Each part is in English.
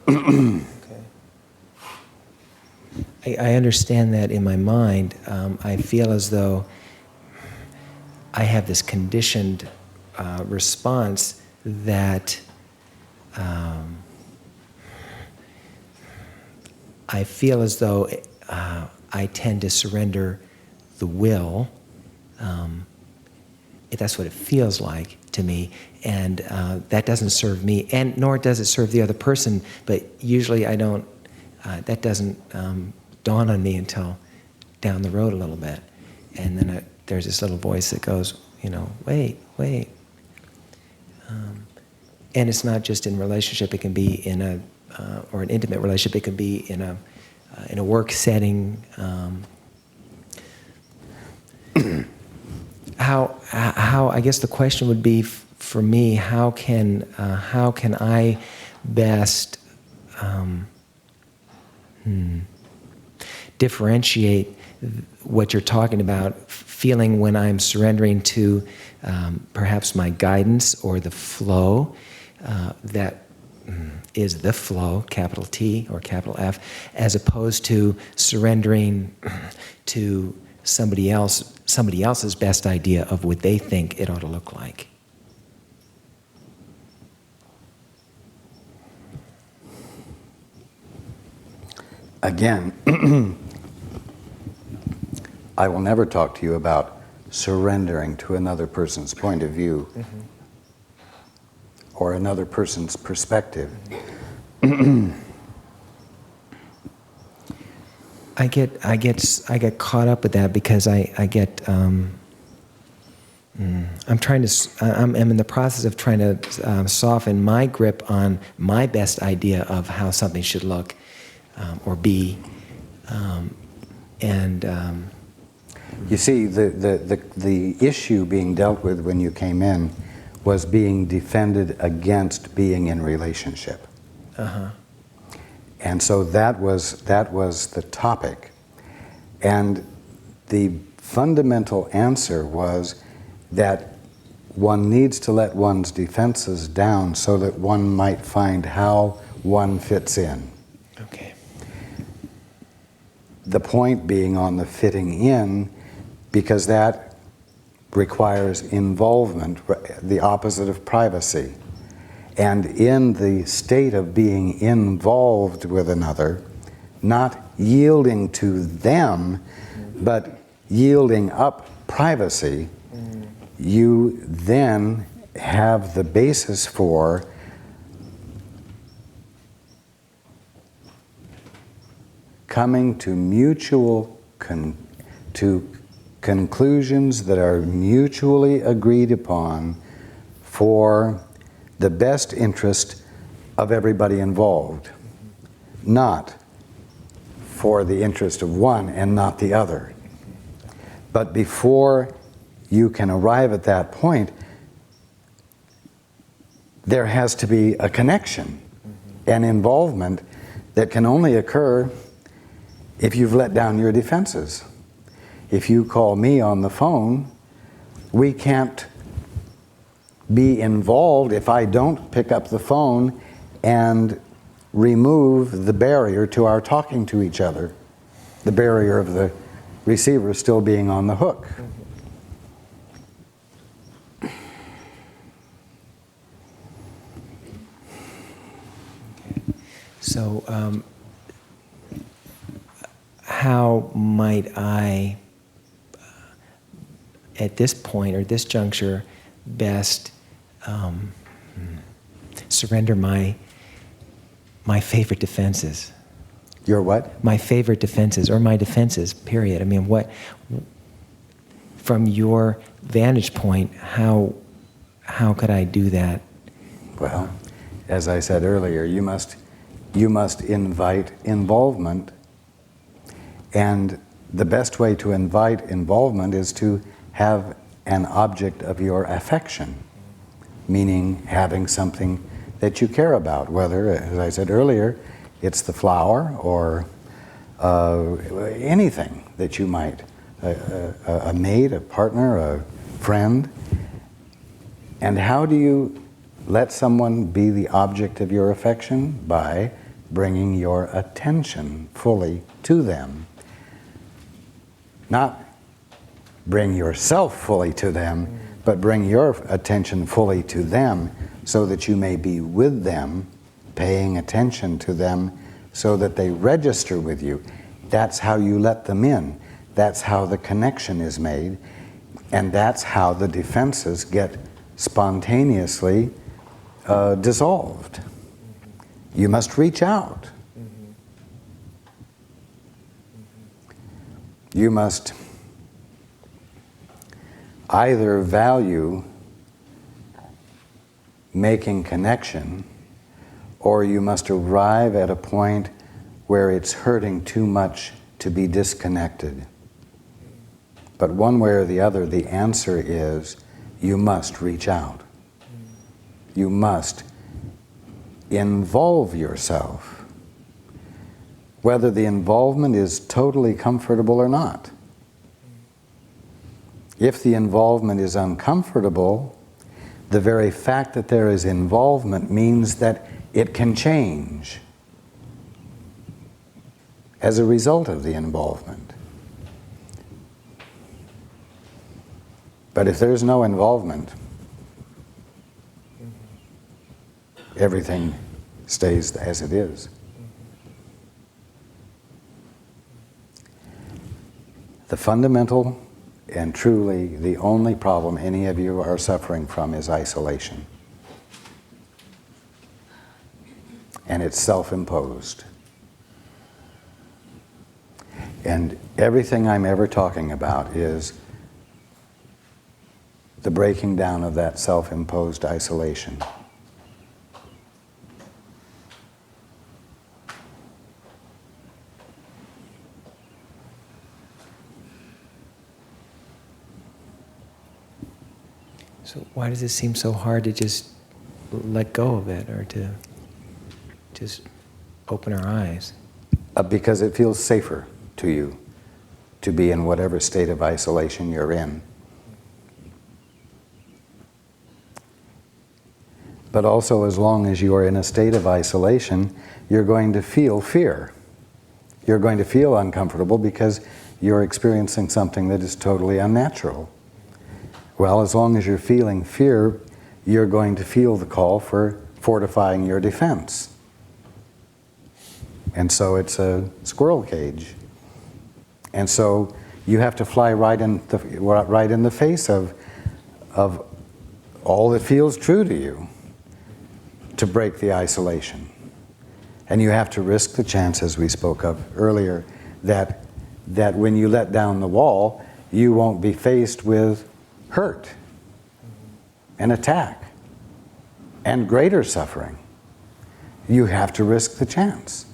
Okay. I understand that in my mind. I feel as though I have this conditioned response that I feel as though I tend to surrender the will. That's what it feels like to me, and that doesn't serve me, and nor does it serve the other person. But usually, I don't. That doesn't dawn on me until down the road a little bit, and then there's this little voice that goes, wait. And it's not just in relationship; it can be in or an intimate relationship. It can be in a work setting. How I guess the question would be for me: how can I best differentiate what you're talking about, feeling when I'm surrendering to perhaps my guidance or the flow that is the flow, capital T or capital F, as opposed to surrendering to somebody else's best idea of what they think it ought to look like. Again, I will never talk to you about surrendering to another person's point of view or another person's perspective. I get caught up with that because I get I'm in the process of trying to soften my grip on my best idea of how something should look or be, you see, the issue being dealt with when you came in was being defended against being in relationship. And so that was the topic. And the fundamental answer was that one needs to let one's defenses down so that one might find how one fits in. Okay. The point being on the fitting in, because that requires involvement, the opposite of privacy. And in the state of being involved with another, not yielding to them, but yielding up privacy, you then have the basis for coming to conclusions that are mutually agreed upon for the best interest of everybody involved, not for the interest of one and not the other. But before you can arrive at that point, there has to be a connection and involvement that can only occur if you've let down your defenses. If you call me on the phone, we can't be involved if I don't pick up the phone and remove the barrier to our talking to each other, the barrier of the receiver still being on the hook. So, how might I, at this point or this juncture, best surrender my favorite defenses? Your what? My favorite defenses, or my defenses, period. I mean, what, from your vantage point, how could I do that? Well, as I said earlier, you must invite involvement, and the best way to invite involvement is to have an object of your affection, meaning having something that you care about, whether, as I said earlier, it's the flower or anything that you might, a mate, a partner, a friend. And how do you let someone be the object of your affection? By bringing your attention fully to them. Not bring yourself fully to them, but bring your attention fully to them so that you may be with them, paying attention to them so that they register with you. That's how you let them in. That's how the connection is made. And that's how the defenses get spontaneously dissolved. You must reach out. You must either value making connection, or you must arrive at a point where it's hurting too much to be disconnected. But one way or the other, the answer is you must reach out. You must involve yourself, whether the involvement is totally comfortable or not. If the involvement is uncomfortable, the very fact that there is involvement means that it can change as a result of the involvement. But if there's no involvement, everything stays as it is. The fundamental and truly the only problem any of you are suffering from is isolation. And it's self-imposed. And everything I'm ever talking about is the breaking down of that self-imposed isolation. So why does it seem so hard to just let go of it, or to just open our eyes? Because it feels safer to you to be in whatever state of isolation you're in. But also, as long as you are in a state of isolation, you're going to feel fear. You're going to feel uncomfortable because you're experiencing something that is totally unnatural. Well, as long as you're feeling fear, you're going to feel the call for fortifying your defense. And so it's a squirrel cage. And so you have to fly right in the face of all that feels true to you to break the isolation. And you have to risk the chance, as we spoke of earlier, that when you let down the wall, you won't be faced with hurt and attack and greater suffering. You have to risk the chance.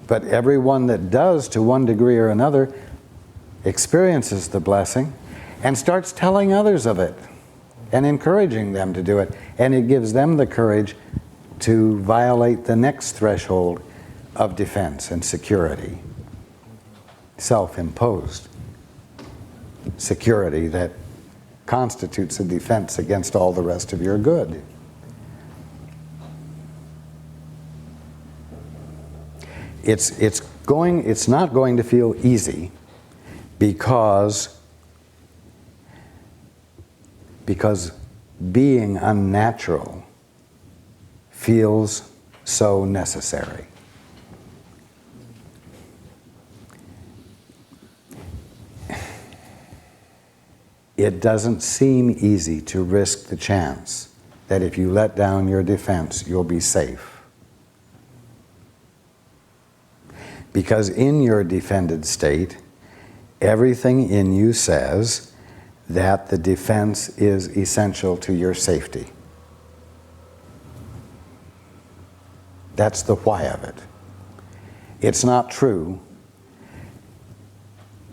But everyone that does, to one degree or another, experiences the blessing and starts telling others of it and encouraging them to do it. And it gives them the courage to violate the next threshold of defense and security. Self-imposed security that constitutes a defense against all the rest of your good. It's not going to feel easy because being unnatural feels so necessary. It doesn't seem easy to risk the chance that if you let down your defense, you'll be safe. Because in your defended state, everything in you says that the defense is essential to your safety. That's the why of it. It's not true,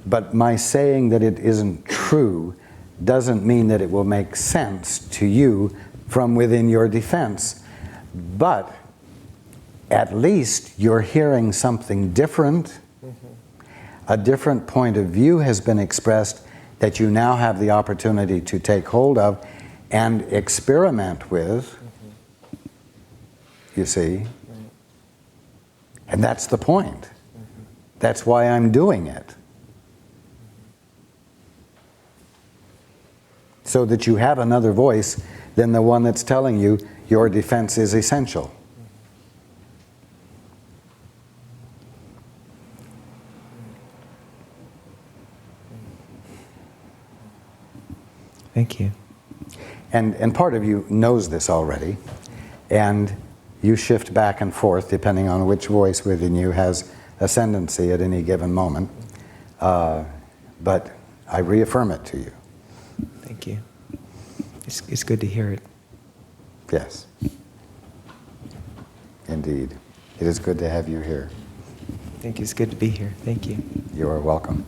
but my saying that it isn't true doesn't mean that it will make sense to you from within your defense. But at least you're hearing something different. A different point of view has been expressed that you now have the opportunity to take hold of and experiment with. You see? And that's the point. That's why I'm doing it. So that you have another voice than the one that's telling you your defense is essential. Thank you. And part of you knows this already, and you shift back and forth depending on which voice within you has ascendancy at any given moment. But I reaffirm it to you. Thank you. It's good to hear it. Yes. Indeed. It is good to have you here. Thank you. It's good to be here. Thank you. You are welcome.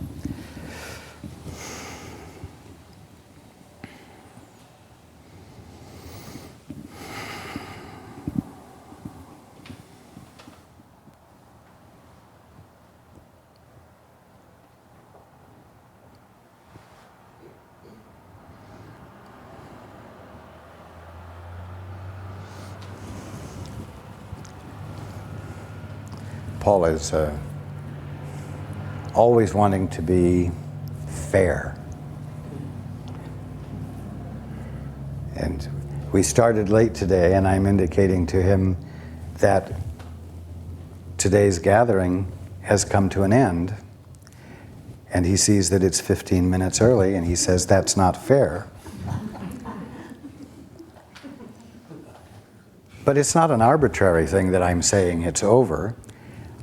Paul is always wanting to be fair. And we started late today, and I'm indicating to him that today's gathering has come to an end. And he sees that it's 15 minutes early, and he says, that's not fair. But it's not an arbitrary thing that I'm saying it's over.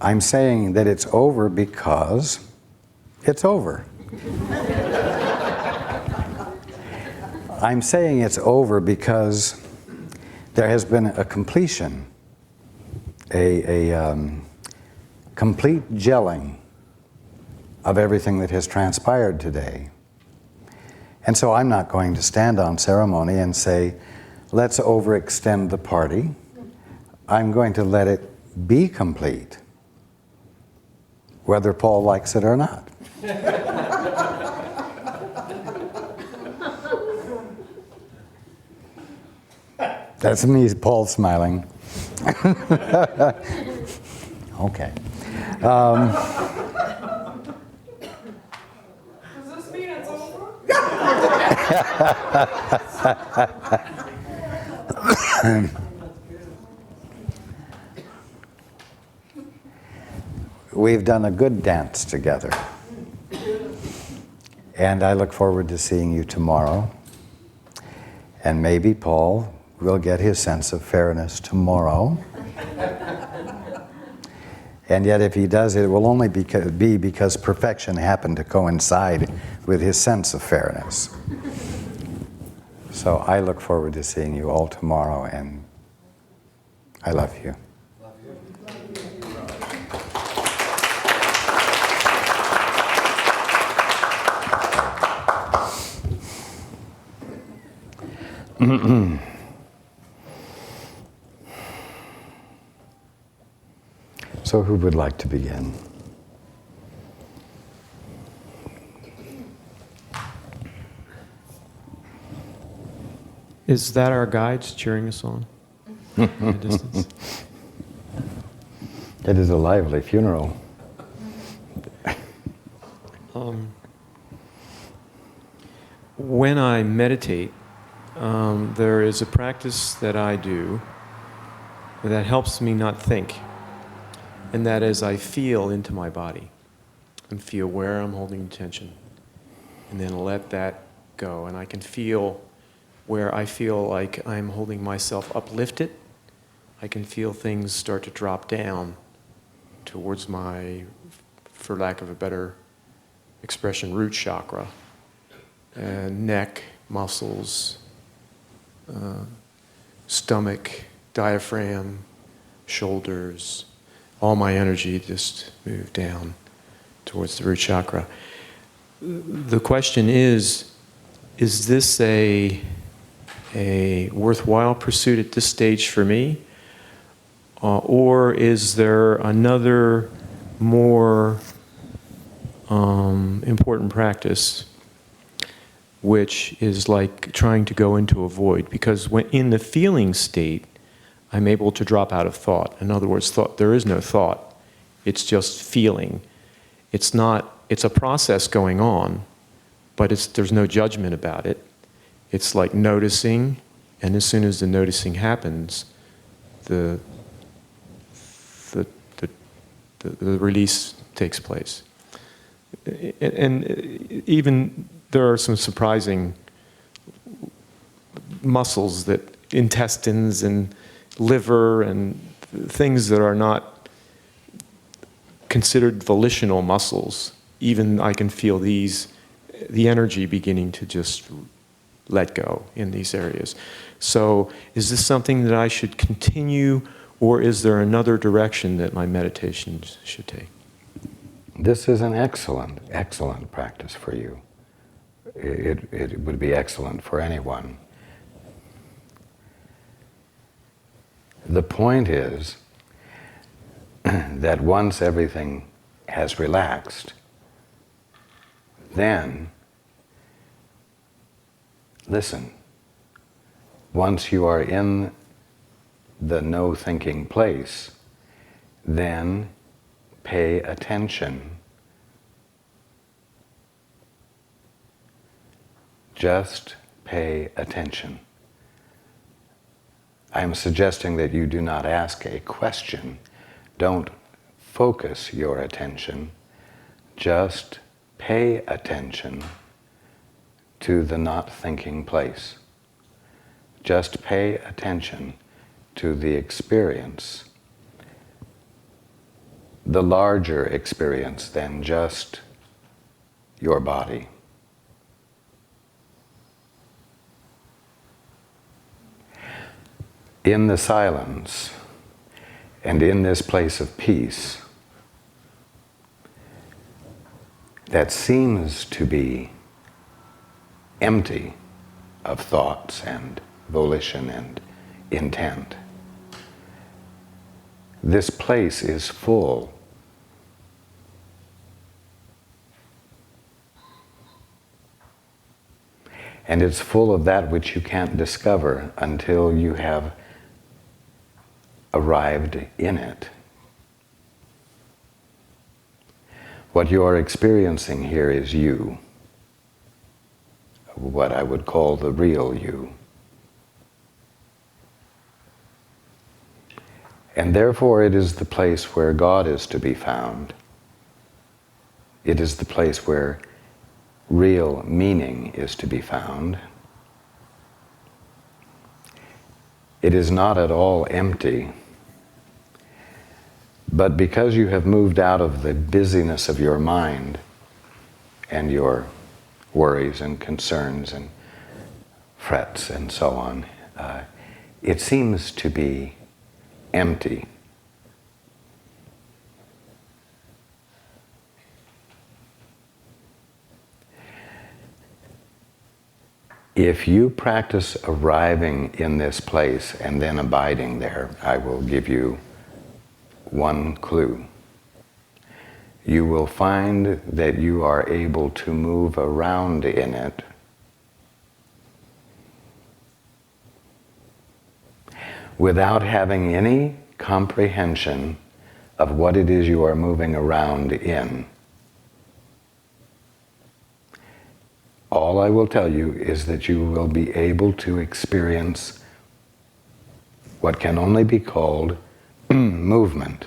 I'm saying that it's over because it's over. I'm saying it's over because there has been a completion, a complete gelling of everything that has transpired today. And so I'm not going to stand on ceremony and say, let's overextend the party. I'm going to let it be complete, whether Paul likes it or not. That's me, Paul, smiling. Okay. Does this mean it's over? We've done a good dance together. And I look forward to seeing you tomorrow. And maybe Paul will get his sense of fairness tomorrow. And yet if he does, it will only be because perfection happened to coincide with his sense of fairness. So I look forward to seeing you all tomorrow, and I love you. So who would like to begin? Is that our guides cheering us on in the distance? It is a lively funeral. When I meditate, there is a practice that I do that helps me not think. And that is, I feel into my body and feel where I'm holding tension. And then let that go. And I can feel where I feel like I'm holding myself uplifted. I can feel things start to drop down towards my, for lack of a better expression, root chakra. And neck, muscles, stomach, diaphragm, shoulders. All my energy just moved down towards the root chakra. The question is this a worthwhile pursuit at this stage for me? Or is there another more important practice, which is like trying to go into a void? Because when in the feeling state, I'm able to drop out of thought. In other words, there is no thought. It's just feeling. It's a process going on, but there's no judgment about it. It's like noticing, and as soon as the noticing happens, the release takes place. And even there are some surprising muscles, that intestines and liver and things that are not considered volitional muscles. Even I can feel the energy beginning to just let go in these areas. So is this something that I should continue, or is there another direction that my meditations should take? This is an excellent, excellent practice for you. It would be excellent for anyone. The point is that once everything has relaxed, then, listen, once you are in the no-thinking place, then pay attention. Just pay attention. I am suggesting that you do not ask a question. Don't focus your attention. Just pay attention to the not thinking place. Just pay attention to the experience, the larger experience than just your body. In the silence and in this place of peace that seems to be empty of thoughts and volition and intent, this place is full. And it's full of that which you can't discover until you have arrived in it. What you are experiencing here is you, what I would call the real you. And therefore it is the place where God is to be found. It is the place where real meaning is to be found. It is not at all empty. But because you have moved out of the busyness of your mind and your worries and concerns and frets and so on, it seems to be empty. If you practice arriving in this place and then abiding there, I will give you one clue. You will find that you are able to move around in it without having any comprehension of what it is you are moving around in. All I will tell you is that you will be able to experience what can only be called movement.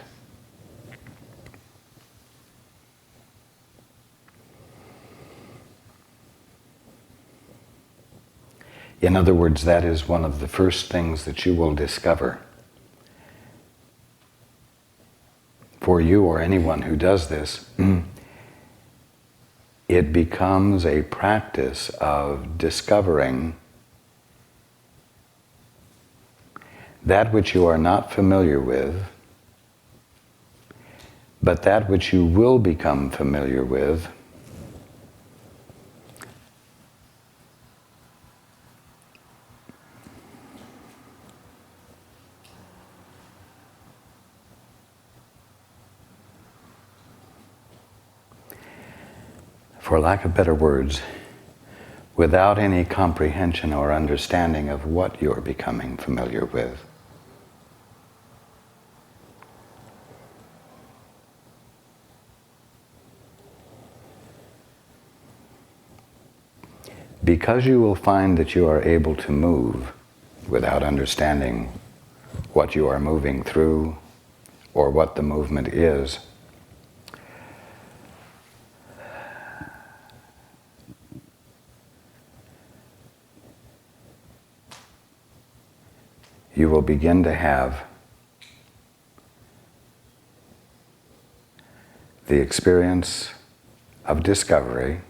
In other words, that is one of the first things that you will discover. For you or anyone who does this, it becomes a practice of discovering that which you are not familiar with, but that which you will become familiar with. For lack of better words, without any comprehension or understanding of what you're becoming familiar with. because you will find that you are able to move without understanding what you are moving through or what the movement is, you will begin to have the experience of discovery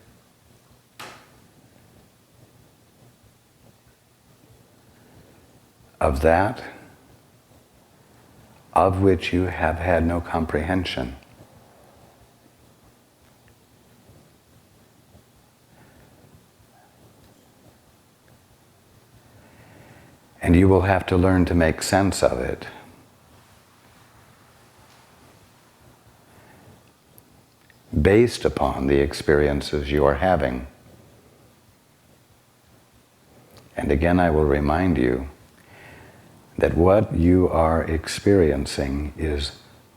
of that of which you have had no comprehension. And you will have to learn to make sense of it. Based upon the experiences you are having. And again, I will remind you that what you are experiencing is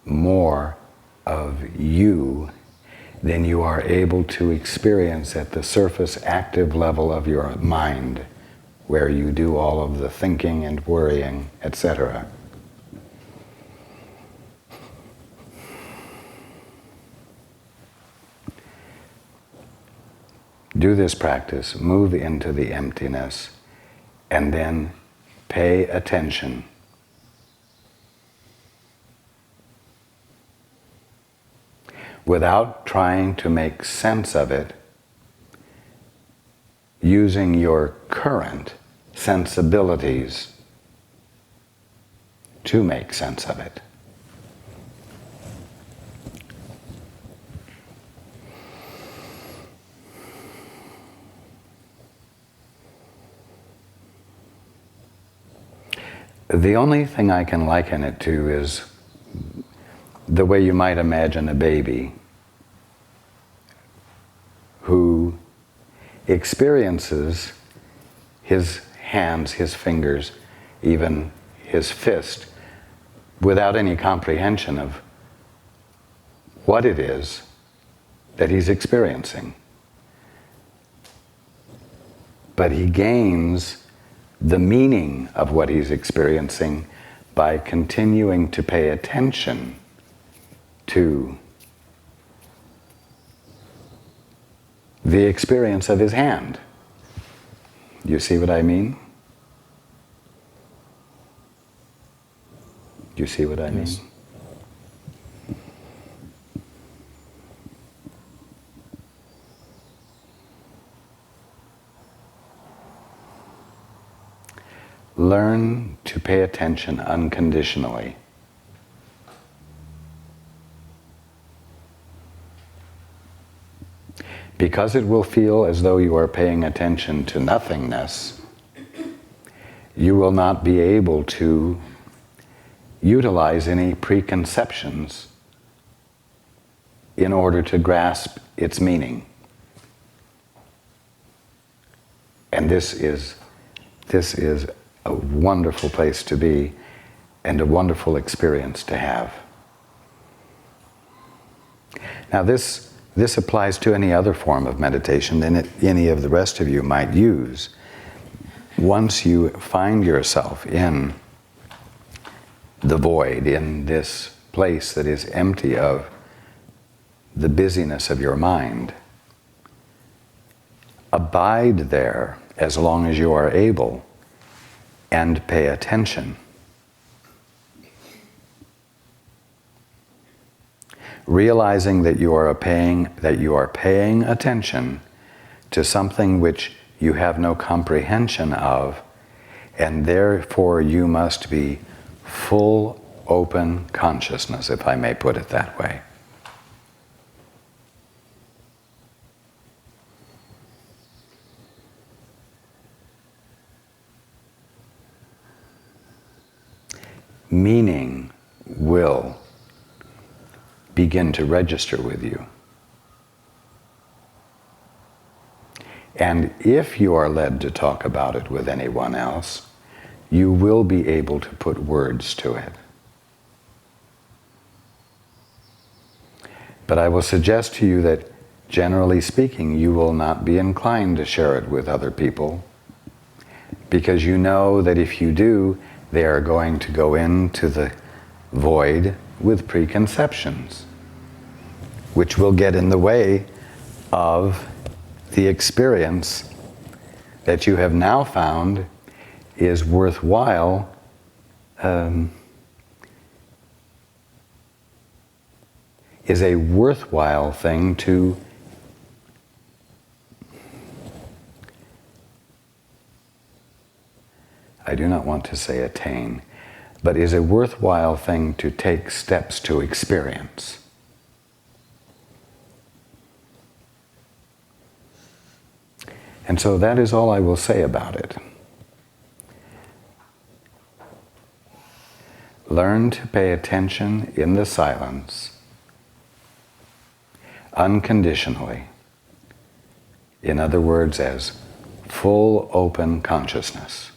more of you than you are able to experience at the surface active level of your mind, where you do all of the thinking and worrying, etc. Do this practice, move into the emptiness, and then pay attention. Without trying to make sense of it, using your current sensibilities to make sense of it. The only thing I can liken it to is the way you might imagine a baby who experiences his hands, his fingers, even his fist, without any comprehension of what it is that he's experiencing. But he gains the meaning of what he's experiencing by continuing to pay attention to the experience of his hand. You see what I mean? You see what I mean? Yes. Learn to pay attention unconditionally. Because it will feel as though you are paying attention to nothingness, you will not be able to utilize any preconceptions in order to grasp its meaning. And this is a wonderful place to be and a wonderful experience to have. Now this applies to any other form of meditation than any of the rest of you might use. Once you find yourself in the void, in this place that is empty of the busyness of your mind, abide there as long as you are able and pay attention. Realizing that you are paying attention to something which you have no comprehension of, and therefore you must be full open consciousness, if I may put it that way. Meaning will begin to register with you. And if you are led to talk about it with anyone else, you will be able to put words to it. But I will suggest to you that generally speaking, you will not be inclined to share it with other people, because you know that if you do, they are going to go into the void with preconceptions, which will get in the way of the experience that you have now found is worthwhile, is a worthwhile thing to I do not want to say attain, but is a worthwhile thing to take steps to experience. And so that is all I will say about it. Learn to pay attention in the silence, unconditionally. In other words, as full open consciousness.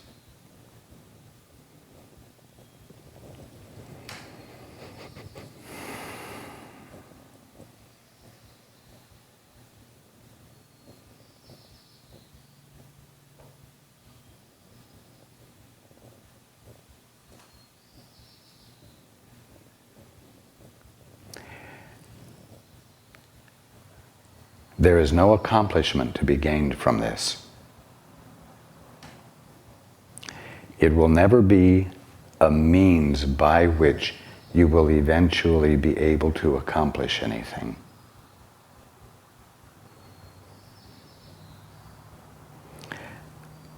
There is no accomplishment to be gained from this. It will never be a means by which you will eventually be able to accomplish anything.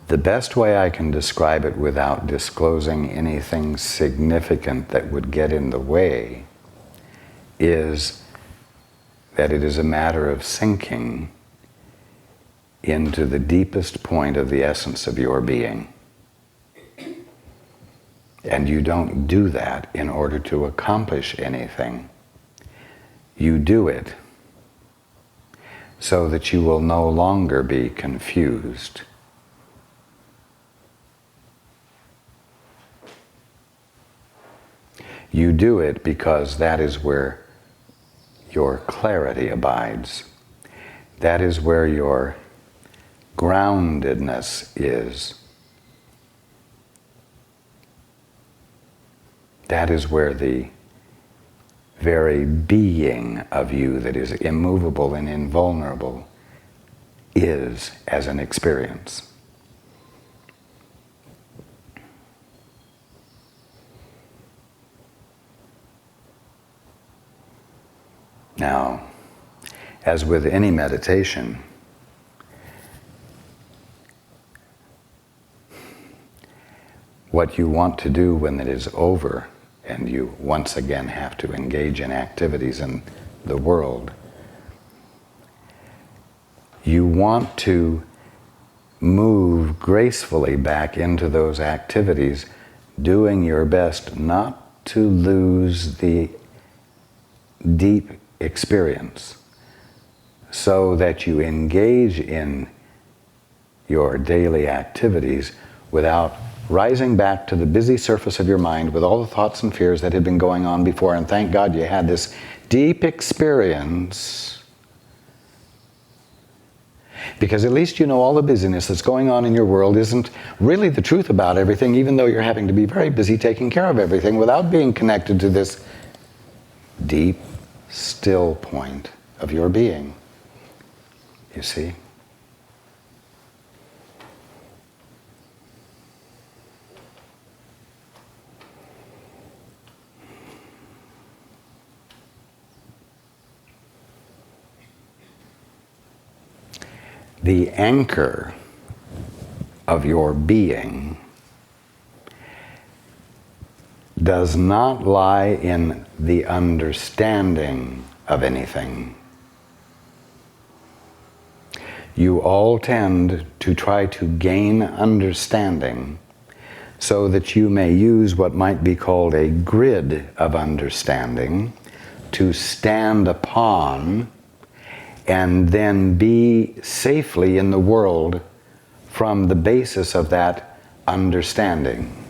The best way I can describe it without disclosing anything significant that would get in the way is that it is a matter of sinking into the deepest point of the essence of your being. And you don't do that in order to accomplish anything. You do it so that you will no longer be confused. You do it because that is where your clarity abides. That is where your groundedness is. That is where the very being of you that is immovable and invulnerable is as an experience. Now, as with any meditation, what you want to do when it is over and you once again have to engage in activities in the world, you want to move gracefully back into those activities, doing your best not to lose the deep experience, so that you engage in your daily activities without rising back to the busy surface of your mind with all the thoughts and fears that had been going on before. And thank God you had this deep experience, because at least you know all the busyness that's going on in your world isn't really the truth about everything, even though you're having to be very busy taking care of everything without being connected to this deep, still point of your being. You see? The anchor of your being does not lie in the understanding of anything. You all tend to try to gain understanding so that you may use what might be called a grid of understanding to stand upon and then be safely in the world from the basis of that understanding.